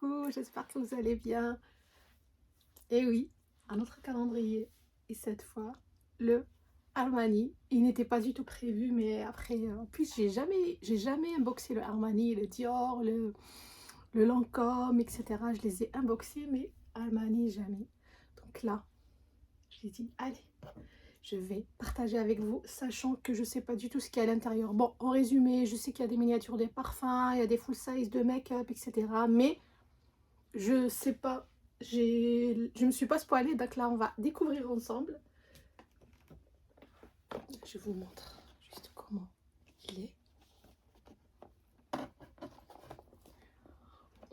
coucou, j'espère que vous allez bien. Et oui, un autre calendrier. Et cette fois, le Armani. Il n'était pas du tout prévu, mais après, en plus, j'ai jamais unboxé le Armani, le Dior, le Lancôme, etc. Je les ai unboxés, mais Armani, jamais. Donc là, j'ai dit, allez, je vais partager avec vous, sachant que je ne sais pas du tout ce qu'il y a à l'intérieur. Bon, en résumé, je sais qu'il y a des miniatures des parfums, il y a des full size de make-up, etc. Mais je sais pas, je me suis pas spoilée, donc là on va découvrir ensemble. Je vous montre juste comment il est.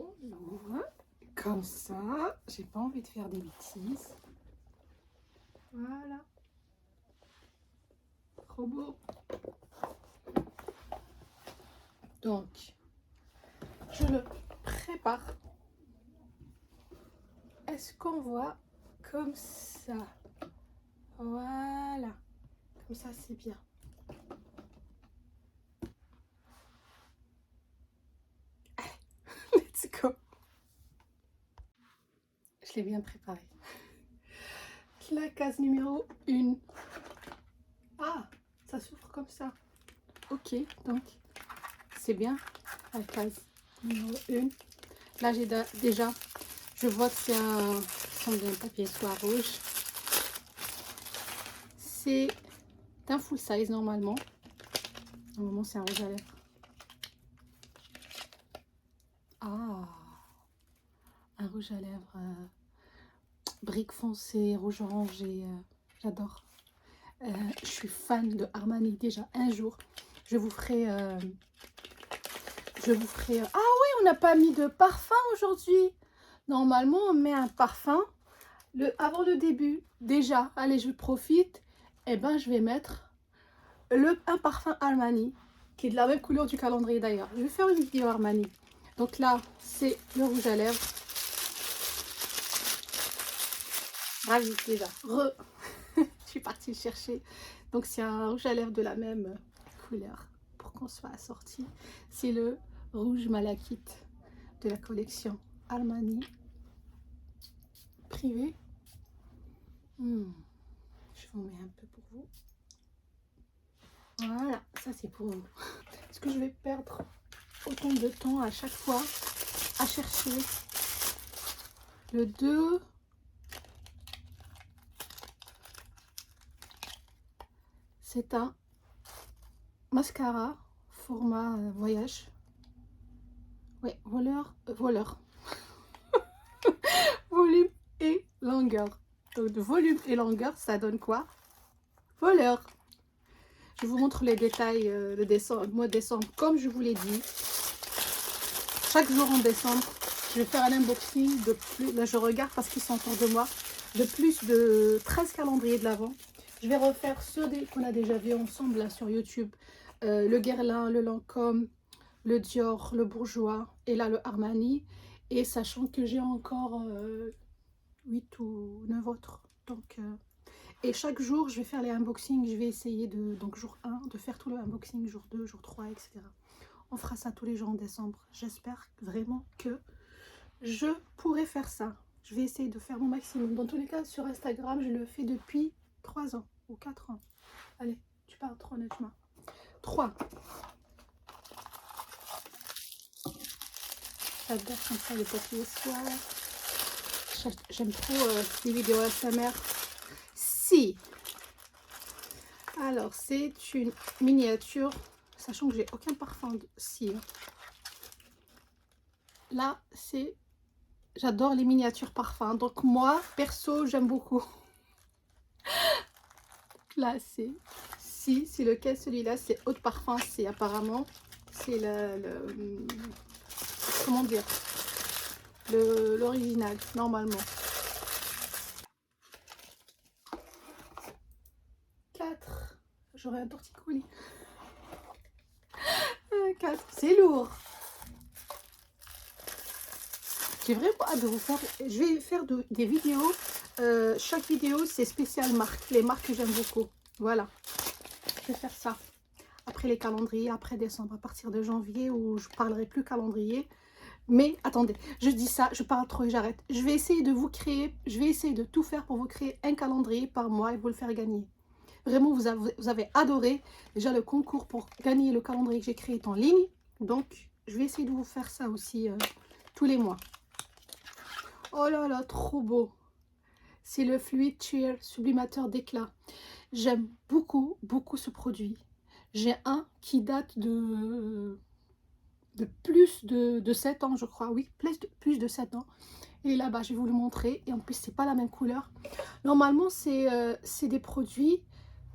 On l'ouvre comme ça, j'ai pas envie de faire des bêtises. Voilà, trop beau. Donc je le prépare. Est-ce qu'on voit comme ça? Voilà, comme ça c'est bien. Allez, let's go. Je l'ai bien préparé. La case numéro 1. Ah, ça s'ouvre comme ça. Ok, donc c'est bien la case numéro 1. Là, j'ai déjà, je vois que c'est un papier soie rouge. C'est un full size normalement. Normalement, c'est un rouge à lèvres. Ah, un rouge à lèvres brique foncée, rouge orangé. J'adore. Je suis fan de Armani. Déjà, un jour, je vous ferai... Ah oui, on n'a pas mis de parfum aujourd'hui. Normalement, on met un parfum avant le début. Déjà, allez, je profite. Et ben, je vais mettre un parfum Armani, qui est de la même couleur du calendrier d'ailleurs. Je vais faire une vidéo Armani. Donc là, c'est le rouge à lèvres. Ravi déjà. Je suis partie chercher. Donc c'est un rouge à lèvres de la même couleur pour qu'on soit assorti. C'est le rouge malachite de la collection Armani privé. Je vous mets un peu pour vous. Voilà, ça c'est pour vous. Est-ce que je vais perdre autant de temps à chaque fois à chercher le 2? C'est un mascara format voyage. Oui, voleur. Volume et longueur. Donc de volume et longueur, ça donne quoi? Voleur. Je vous montre les détails de décembre, mois de décembre, comme je vous l'ai dit. Chaque jour en décembre, je vais faire un unboxing de plus. Là, je regarde parce qu'ils sont autour de moi. De plus de 13 calendriers de l'Avent. Je vais refaire ceux qu'on a déjà vu ensemble là, sur YouTube. Le Guerlain, le Lancôme, le Dior, le Bourjois et là le Armani. Et sachant que j'ai encore 8 ou 9 autres. Donc, et chaque jour, je vais faire les unboxings. Je vais essayer donc jour 1, de faire tout le unboxing, jour 2, jour 3, etc. On fera ça tous les jours en décembre. J'espère vraiment que je pourrai faire ça. Je vais essayer de faire mon maximum. Dans tous les cas, sur Instagram, je le fais depuis 3 ans ou 4 ans. Allez, tu parles trop honnêtement. 3. J'adore comme ça les papiers soie. J'aime trop les vidéos ASMR. Si. Alors, c'est une miniature, sachant que j'ai aucun parfum de cire. Là, c'est... J'adore les miniatures parfums. Donc moi, perso, j'aime beaucoup. Là, c'est... Si, c'est lequel celui-là? C'est Eau de Parfum. C'est apparemment... C'est comment dire? L'original, normalement. 4. J'aurais un torticolis. 4. C'est lourd. J'ai vraiment hâte de vous faire. Je vais faire des vidéos. Chaque vidéo, c'est spécial marque. Les marques que j'aime beaucoup. Voilà. Je vais faire ça. Après les calendriers, après décembre, à partir de janvier, où je parlerai plus calendrier. Mais attendez, je dis ça, je parle trop et j'arrête. Je vais essayer de vous créer, je vais essayer de tout faire pour vous créer un calendrier par mois et vous le faire gagner. Vraiment, vous avez adoré. Déjà, le concours pour gagner le calendrier que j'ai créé est en ligne. Donc, je vais essayer de vous faire ça aussi tous les mois. Oh là là, trop beau. C'est le Fluid Sheer Sublimateur d'éclat. J'aime beaucoup, beaucoup ce produit. J'ai un qui date de plus de 7 ans, je crois. Oui, plus de 7 ans. Et là-bas, je vais vous le montrer. Et en plus, c'est pas la même couleur. Normalement, c'est des produits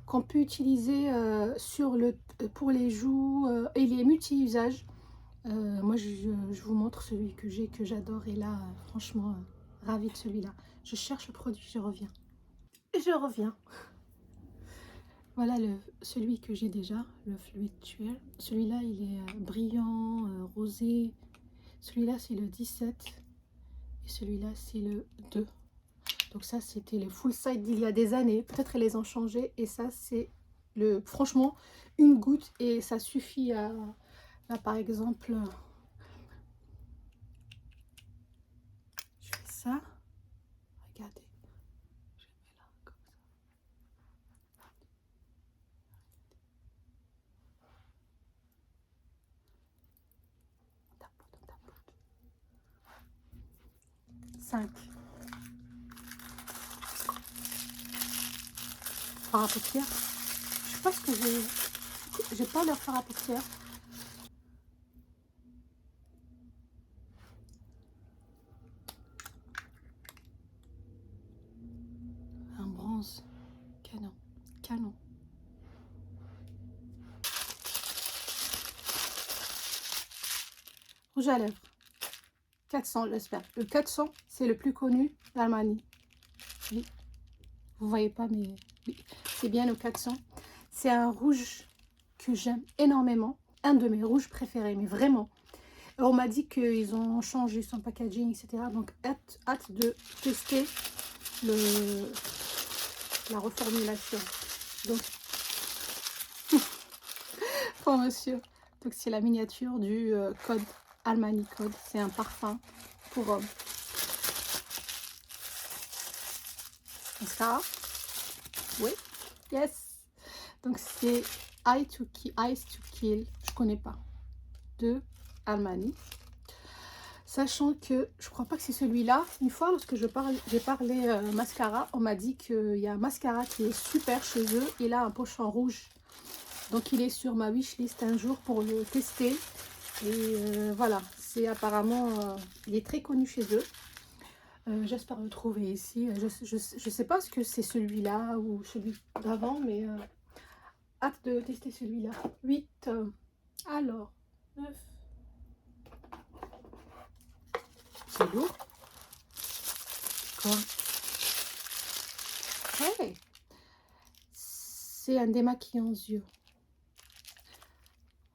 qu'on peut utiliser pour les joues et les multi-usages. Moi, je vous montre celui que j'ai, que j'adore. Et là, franchement, ravie de celui-là. Je cherche le produit, je reviens. Et je reviens. Voilà celui que j'ai déjà, le Fluid Sheer. Celui-là, il est brillant, rosé. Celui-là, c'est le 17. Et celui-là, c'est le 2. Donc ça, c'était le full side d'il y a des années. Peut-être elles les ont changés. Et ça, c'est franchement, une goutte. Et ça suffit à... Là, par exemple, je fais ça. Regardez. Je mets là, comme ça. On tapote, on tapote. 5. Fard à paupières. Je sais pas ce que j'ai. J'ai pas leur fard à paupières. Un bronze. Canon. Canon. Rouge à lèvres. 400, j'espère. Le 400, c'est le plus connu d'Armani. Oui. Vous voyez pas, mais oui. C'est bien le 400. C'est un rouge que j'aime énormément. Un de mes rouges préférés, mais vraiment. On m'a dit qu'ils ont changé son packaging, etc. Donc, hâte de tester la reformulation. Donc, pour monsieur. Donc, c'est la miniature du code Armani Code. C'est un parfum pour homme. Ça, oui, yes. Donc, c'est Ice to Kill. Je connais pas. De Armani. Sachant que je crois pas que c'est celui-là. Une fois, lorsque j'ai parlé mascara, on m'a dit qu'il y a un mascara qui est super chez eux. Il a un pochon rouge. Donc, il est sur ma wishlist un jour pour le tester. Et voilà, c'est apparemment, il est très connu chez eux. J'espère le trouver ici. Je sais pas ce que c'est celui-là ou celui d'avant, mais hâte de tester celui-là. 8. Alors, 9. C'est lourd. Quoi? Hey, c'est un démaquillant aux yeux.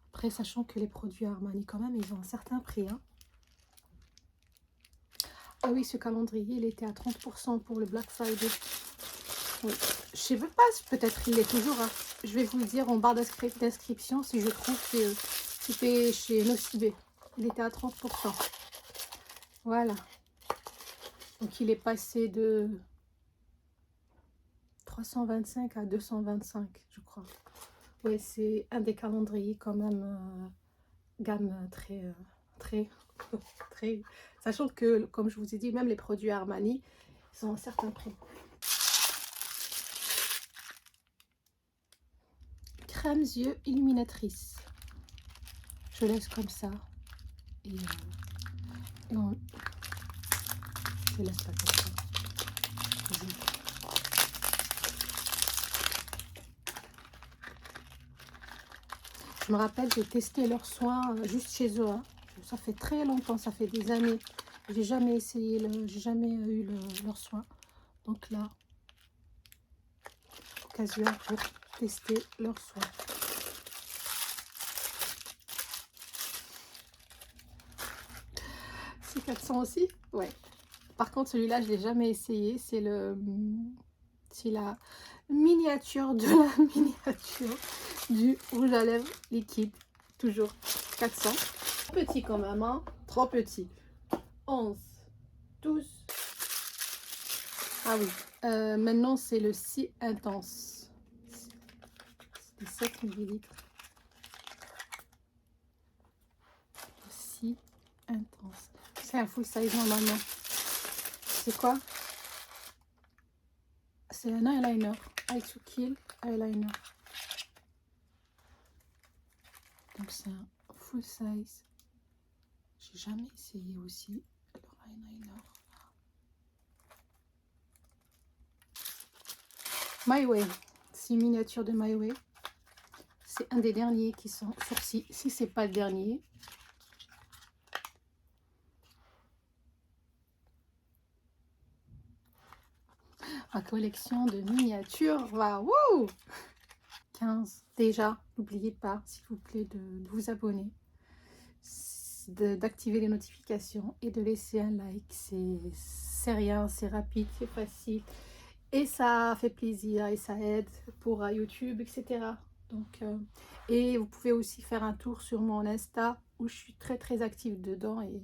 Après, sachant que les produits Armani, quand même, ils ont un certain prix. Hein. Ah oui, ce calendrier, il était à 30% pour le Black Friday. Oui. Je sais pas, peut-être il est toujours. Hein. Je vais vous le dire en barre d'inscription si je trouve que c'était chez Nocibé. Il était à 30%. Voilà. Donc, il est passé de 325 à 225, je crois. Oui, c'est un des calendriers quand même gamme très, sachant que, comme je vous ai dit, même les produits Armani, ils ont un certain prix. Crème yeux illuminatrice. Je laisse comme ça. Et on... Je laisse pas comme ça. Je me rappelle, j'ai testé leurs soins juste chez eux. Hein. Ça fait très longtemps, ça fait des années. J'ai jamais essayé, j'ai jamais eu leurs soins. Donc là, occasion pour tester leurs soins. C'est 400 aussi? Ouais. Par contre, celui-là, je l'ai jamais essayé. C'est la miniature de la miniature du rouge à lèvres liquide. Toujours 400. Petit quand même, hein. Trop petit. 11, 12. Ah oui, maintenant c'est le si intense. C'était 7 millilitres. Le si intense. C'est un full size normalement. C'est quoi? C'est un eyeliner. Eye to Kill eyeliner. Donc c'est un full size. J'ai jamais essayé aussi leur eyeliner. My Way. C'est une miniature de My Way. C'est un des derniers qui sont sortis. Si c'est pas le dernier. Ma collection de miniatures. Waouh! 15. Déjà, n'oubliez pas, s'il vous plaît, de vous abonner, d'activer les notifications et de laisser un like. C'est rien, c'est rapide, c'est facile. Et ça fait plaisir et ça aide pour YouTube, etc. Donc, et vous pouvez aussi faire un tour sur mon Insta où je suis très active dedans et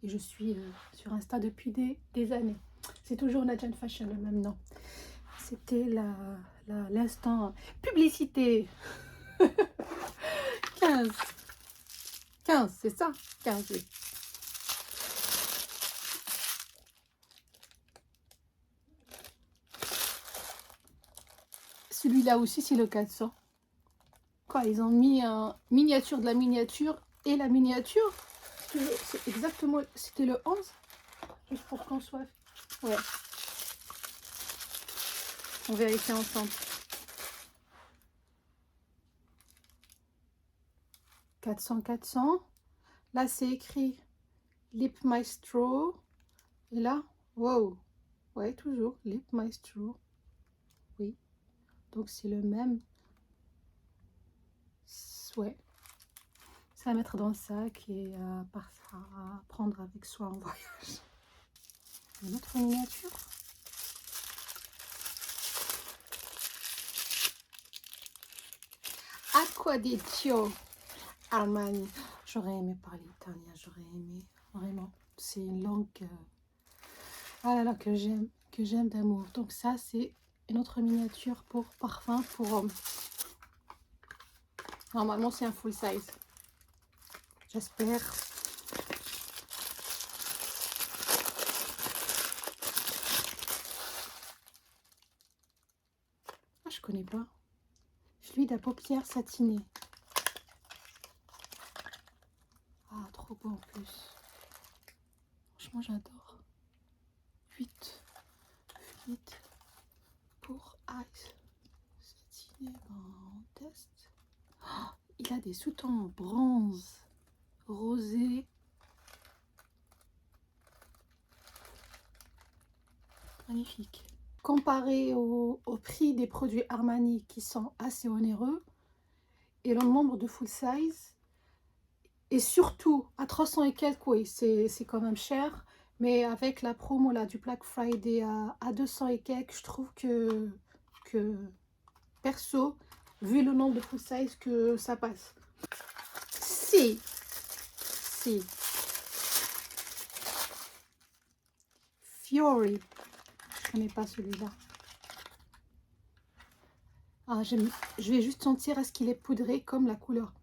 je suis sur Insta depuis des années. C'est toujours Nadjan Fashion, le même nom. C'était l'instant publicité. 15. 15, c'est ça? 15, oui. Celui-là aussi, c'est le 400. Quoi, ils ont mis un miniature de la miniature et la miniature. C'est exactement, c'était le 11. Juste pour qu'on soit... Ouais. On vérifie ensemble. 400, 400. Là, c'est écrit Lip Maestro. Et là, wow. Ouais, toujours Lip Maestro. Oui. Donc, c'est le même. Ouais. C'est à mettre dans le sac et à prendre avec soi en voyage. Une autre miniature. Acquadiccio Armani. J'aurais aimé parler italien, j'aurais aimé, vraiment. C'est une langue ah là là, que j'aime d'amour. Donc ça, c'est une autre miniature pour parfum pour homme. Normalement, c'est un full size. J'espère. Ah, je connais pas. Fluide à paupières satiné. Ah, trop beau en plus. Franchement, j'adore. 8. Fluide pour eyes satiné. On teste. Oh, il a des sous-tons bronze, rosé. Magnifique. Comparé au prix des produits Armani qui sont assez onéreux et le nombre de full size, et surtout à 300 et quelques, oui, c'est quand même cher, mais avec la promo là du Black Friday à 200 et quelques, je trouve que perso, vu le nombre de full size, que ça passe. Si Fiori, je connais pas celui-là. Ah, je vais juste sentir est-ce qu'il est poudré comme la couleur.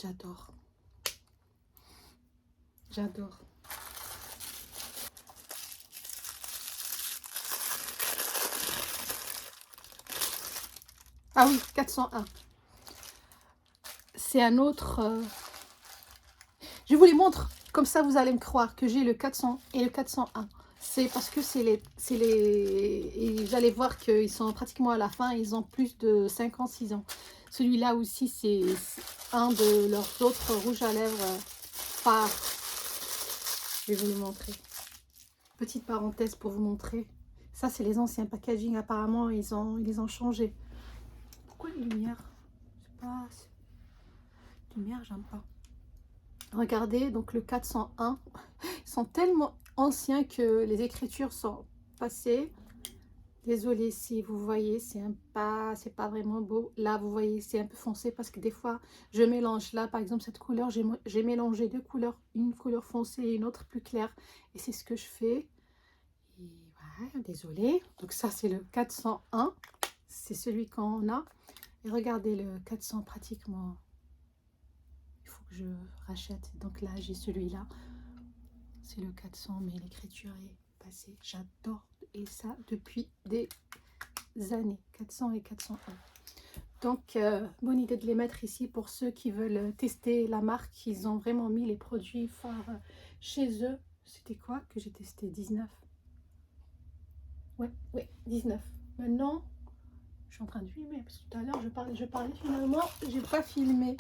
J'adore. J'adore. Ah oui, 401. C'est un autre... Je vous les montre, comme ça vous allez me croire que j'ai le 400 et le 401. C'est parce que c'est les... Et j'allais voir qu'ils sont pratiquement à la fin, ils ont plus de 5 ans, 6 ans. Celui-là aussi, c'est un de leurs autres rouges à lèvres phares. Je vais vous le montrer. Petite parenthèse pour vous montrer. Ça, c'est les anciens packaging. Apparemment, ils les ont changés. Pourquoi les lumières? Je sais pas. Lumière, j'aime pas. Regardez, donc le 401. Ils sont tellement anciens que les écritures sont passées. Désolée si vous voyez, c'est pas vraiment beau. Là, vous voyez, c'est un peu foncé parce que des fois, je mélange. Là, par exemple, cette couleur, j'ai mélangé deux couleurs, une couleur foncée et une autre plus claire. Et c'est ce que je fais. Et voilà, désolée. Donc ça, c'est le 401. C'est celui qu'on a. Et regardez le 400 pratiquement. Il faut que je rachète. Donc là, j'ai celui-là. C'est le 400, mais l'écriture est passée. J'adore. Et ça, depuis des années. 400 et 401. Donc, bonne idée de les mettre ici pour ceux qui veulent tester la marque. Ils ont vraiment mis les produits phares chez eux. C'était quoi que j'ai testé? 19. Ouais, 19. Maintenant, je suis en train de filmer parce que tout à l'heure, je parlais finalement, j'ai pas filmé.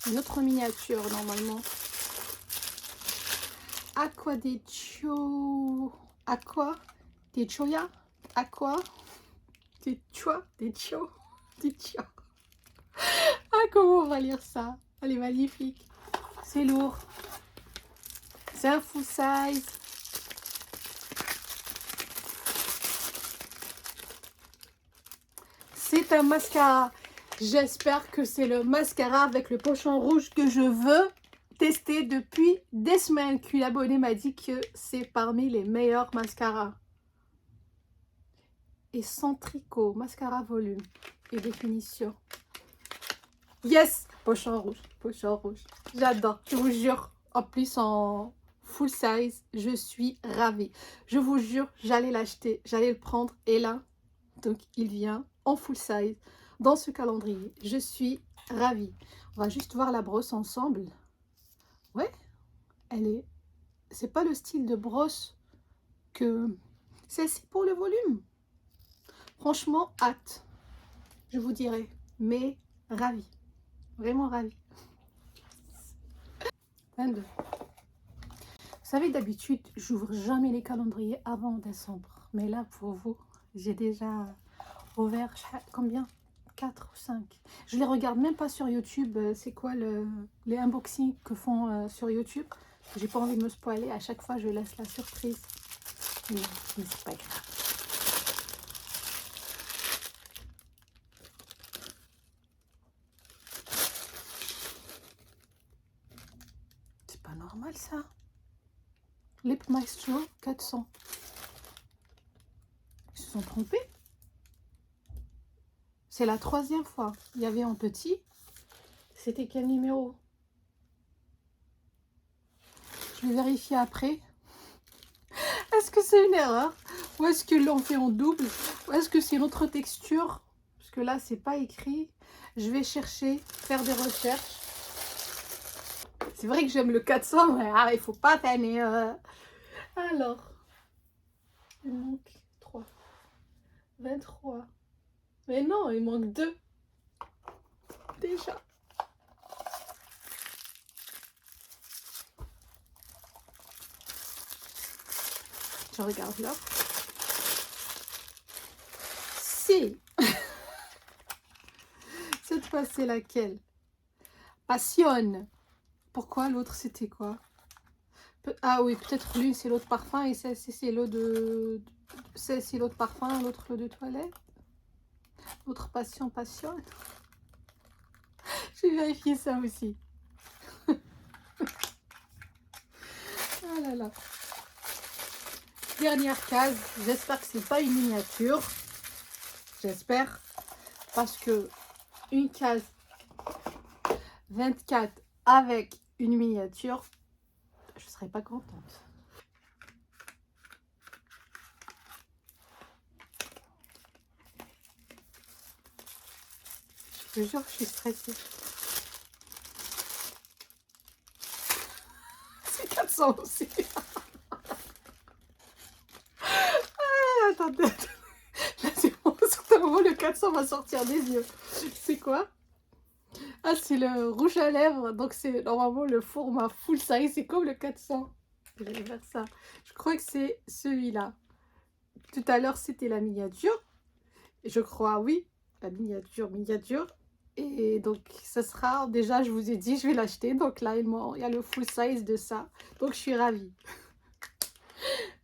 Une autre miniature normalement. Aqua de Cho. Aqua de Choya. Aqua de Chua. De Cho. De Cho. Ah, comment on va lire ça? Elle est magnifique. C'est lourd. C'est un full size. C'est un mascara. J'espère que c'est le mascara avec le pochon rouge que je veux tester depuis des semaines. Qu'une abonnée m'a dit que c'est parmi les meilleurs mascaras. Et sans tricot, mascara volume et définition. Yes, pochon rouge, pochon rouge. J'adore, je vous jure. En plus, en full size, je suis ravie. Je vous jure, j'allais l'acheter, j'allais le prendre. Et là, donc, il vient en full size dans ce calendrier. Je suis ravie. On va juste voir la brosse ensemble. Ouais, elle est... C'est pas le style de brosse que... C'est pour le volume. Franchement, hâte. Je vous dirai. Mais ravie. Vraiment ravie. 22. Vous savez, d'habitude, j'ouvre jamais les calendriers avant décembre. Mais là, pour vous, j'ai déjà ouvert combien? 4 ou 5. Je les regarde même pas sur YouTube. C'est quoi les unboxings que font sur YouTube? J'ai pas envie de me spoiler. À chaque fois, je laisse la surprise. Mais c'est pas grave. C'est pas normal ça. Lip Maestro 400. Ils se sont trompés. C'est la 3e fois. Il y avait en petit. C'était quel numéro? Je vais vérifier après. Est-ce que c'est une erreur? Ou est-ce que l'on fait en double? Ou est-ce que c'est une autre texture? Parce que là, c'est pas écrit. Je vais chercher, faire des recherches. C'est vrai que j'aime le 400, mais il faut pas tanner. Alors, il manque 3. 23. Mais non, il manque 2. Déjà. Je regarde là. Si. Cette fois, c'est laquelle? Passionne. Pourquoi l'autre, c'était quoi? Ah oui, peut-être l'une, c'est l'autre parfum et celle-ci, c'est l'eau de... Celle-ci, l'autre parfum, l'autre l'eau de toilette. L'autre passion. Je vais vérifier ça aussi. Ah là là. Dernière case. J'espère que c'est pas une miniature. J'espère. Parce que une case 24 avec une miniature, je serais pas contente. Je te jure que je suis stressée. C'est 400 aussi. Attendez. Là, c'est bon. Sur un moment, le 400 va sortir des yeux. C'est quoi? Ah, c'est le rouge à lèvres. Donc, c'est normalement le format full size. C'est comme le 400. Je vais faire ça. Je crois que c'est celui-là. Tout à l'heure, c'était la miniature. Je crois, oui. La miniature. Et donc, ça sera... Déjà, je vous ai dit, je vais l'acheter. Donc là, il y a le full size de ça. Donc, je suis ravie.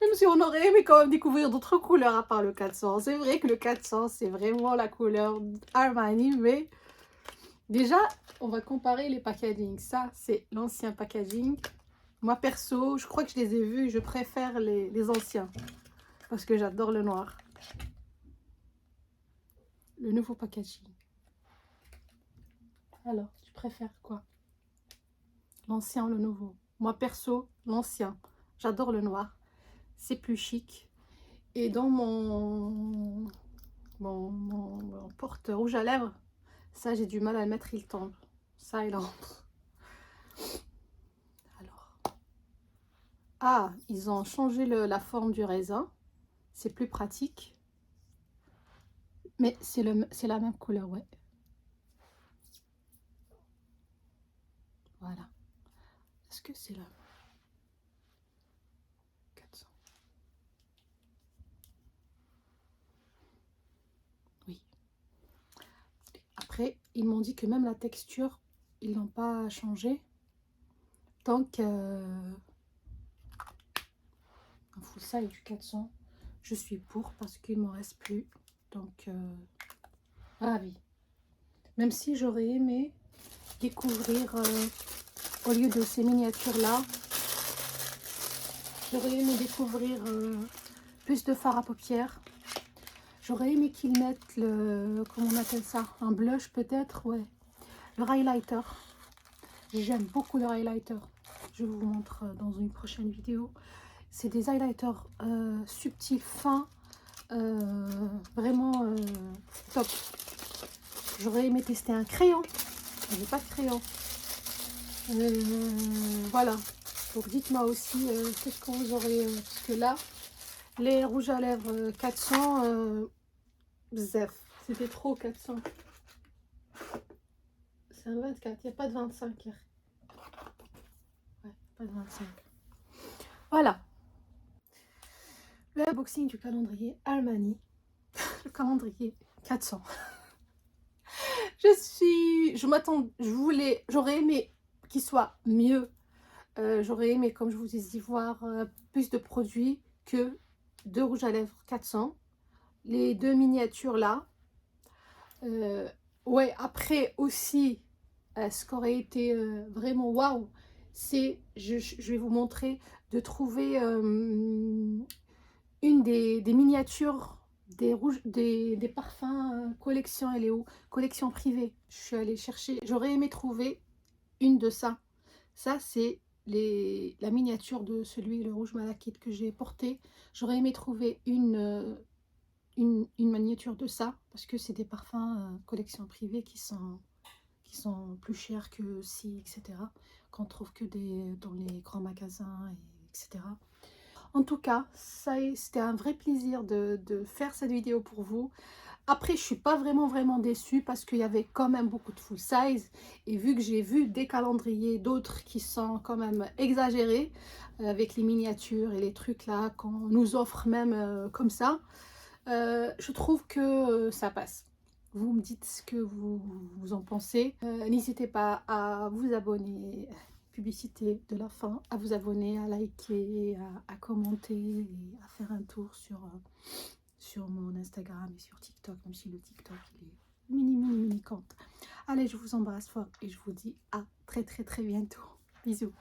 Même si on aurait aimé quand même découvrir d'autres couleurs à part le 400. C'est vrai que le 400, c'est vraiment la couleur Armani, mais déjà, on va comparer les packaging. Ça, c'est l'ancien packaging. Moi, perso, je crois que je les ai vus. Je préfère les anciens parce que j'adore le noir. Le nouveau packaging. Alors, tu préfères quoi? L'ancien ou le nouveau? Moi, perso, l'ancien. J'adore le noir. C'est plus chic. Et dans mon porte rouge à lèvres, ça, j'ai du mal à le mettre, il tombe. Ça, il entre. Alors. Ah, ils ont changé la forme du raisin. C'est plus pratique. Mais c'est la même couleur, ouais. Voilà. Est-ce que c'est là 400. Oui. Après, ils m'ont dit que même la texture, ils n'ont pas changé. Donc, un full size du 400, je suis pour parce qu'il ne m'en reste plus. Donc, ravi. Même si j'aurais aimé découvrir, au lieu de ces miniatures-là, j'aurais aimé découvrir plus de fard à paupières. J'aurais aimé qu'ils mettent le, comment on appelle ça, un blush peut-être, ouais. Le highlighter. J'aime beaucoup le highlighter. Je vous montre dans une prochaine vidéo. C'est des highlighters subtils, fins, vraiment top. J'aurais aimé tester un crayon. Je n'ai pas de crayon. Voilà. Donc dites-moi aussi qu'est-ce que vous aurez. Parce que là, les rouges à lèvres 400, bzef, c'était trop 400. C'est un 24, il n'y a pas de 25. Ouais, pas de 25. Voilà. Le unboxing du calendrier Armani. Le calendrier 400. J'aurais aimé qu'il soit mieux. J'aurais aimé, comme je vous ai dit, voir plus de produits que deux rouges à lèvres 400. Les deux miniatures là. Ouais, après aussi, ce qui aurait été vraiment waouh, c'est, je vais vous montrer, de trouver une des miniatures des parfums collection, elle est où? Collection privée. Je suis allée chercher, j'aurais aimé trouver une de ça. Ça, c'est la miniature de celui, le rouge malachite que j'ai porté. J'aurais aimé trouver une miniature de ça, parce que c'est des parfums collection privée qui sont plus chers que si, etc. Qu'on trouve que dans les grands magasins, etc. En tout cas, c'était un vrai plaisir de faire cette vidéo pour vous. Après, je suis pas vraiment déçue parce qu'il y avait quand même beaucoup de full size. Et vu que j'ai vu des calendriers, d'autres qui sont quand même exagérés, avec les miniatures et les trucs là, qu'on nous offre même comme ça, je trouve que ça passe. Vous me dites ce que vous en pensez. N'hésitez pas à vous abonner, publicité de la fin, à vous abonner, à liker, à commenter et à faire un tour sur mon Instagram et sur TikTok, même si le TikTok il est mini compte. Allez, je vous embrasse fort et je vous dis à très bientôt. Bisous.